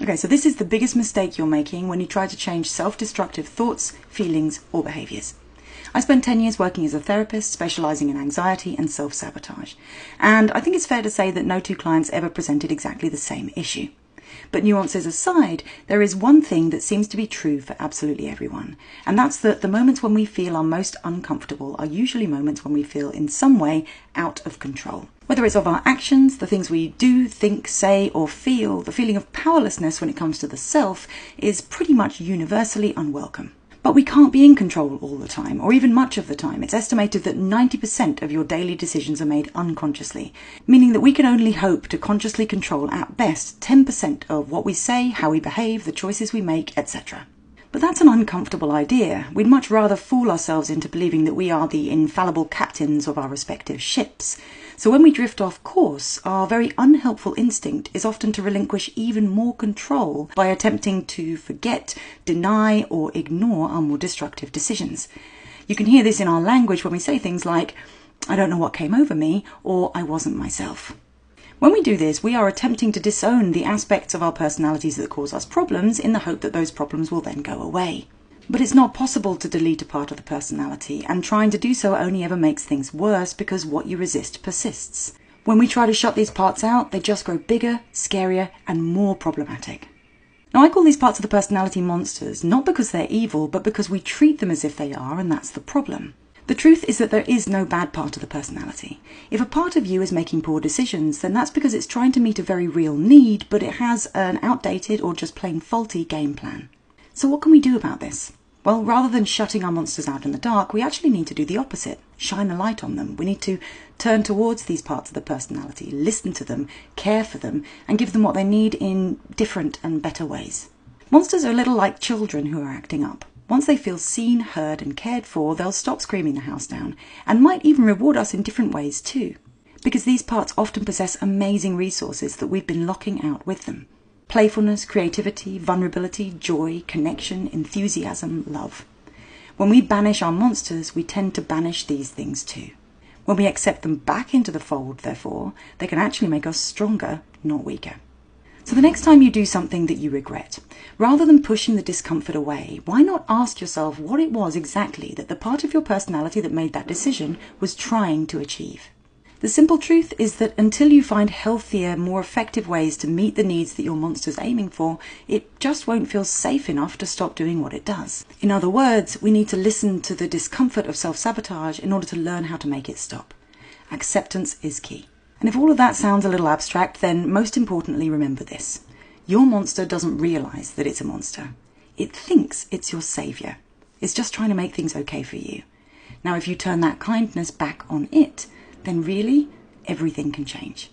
Okay, so this is the biggest mistake you're making when you try to change self-destructive thoughts, feelings, or behaviours. I spent 10 years working as a therapist, specialising in anxiety and self-sabotage. And I think it's fair to say that no two clients ever presented exactly the same issue. But nuances aside, there is one thing that seems to be true for absolutely everyone, and that's that the moments when we feel our most uncomfortable are usually moments when we feel in some way out of control. Whether it's of our actions, the things we do, think, say, or feel, the feeling of powerlessness when it comes to the self is pretty much universally unwelcome. But we can't be in control all the time, or even much of the time. It's estimated that 90% of your daily decisions are made unconsciously, meaning that we can only hope to consciously control at best 10% of what we say, how we behave, the choices we make, etc. But that's an uncomfortable idea. We'd much rather fool ourselves into believing that we are the infallible captains of our respective ships. So when we drift off course, our very unhelpful instinct is often to relinquish even more control by attempting to forget, deny, or ignore our more destructive decisions. You can hear this in our language when we say things like, "I don't know what came over me," or "I wasn't myself." When we do this, we are attempting to disown the aspects of our personalities that cause us problems in the hope that those problems will then go away. But it's not possible to delete a part of the personality, and trying to do so only ever makes things worse because what you resist persists. When we try to shut these parts out, they just grow bigger, scarier, and more problematic. Now, I call these parts of the personality monsters, not because they're evil, but because we treat them as if they are, and that's the problem. The truth is that there is no bad part of the personality. If a part of you is making poor decisions, then that's because it's trying to meet a very real need, but it has an outdated or just plain faulty game plan. So what can we do about this? Well, rather than shutting our monsters out in the dark, we actually need to do the opposite. Shine a light on them. We need to turn towards these parts of the personality, listen to them, care for them, and give them what they need in different and better ways. Monsters are a little like children who are acting up. Once they feel seen, heard, and cared for, they'll stop screaming the house down, and might even reward us in different ways too. Because these parts often possess amazing resources that we've been locking out with them. Playfulness, creativity, vulnerability, joy, connection, enthusiasm, love. When we banish our monsters, we tend to banish these things too. When we accept them back into the fold, therefore, they can actually make us stronger, not weaker. So the next time you do something that you regret, rather than pushing the discomfort away, why not ask yourself what it was exactly that the part of your personality that made that decision was trying to achieve? The simple truth is that until you find healthier, more effective ways to meet the needs that your monster's aiming for, it just won't feel safe enough to stop doing what it does. In other words, we need to listen to the discomfort of self-sabotage in order to learn how to make it stop. Acceptance is key. And if all of that sounds a little abstract, then most importantly, remember this. Your monster doesn't realise that it's a monster. It thinks it's your saviour. It's just trying to make things okay for you. Now, if you turn that kindness back on it, then really, everything can change.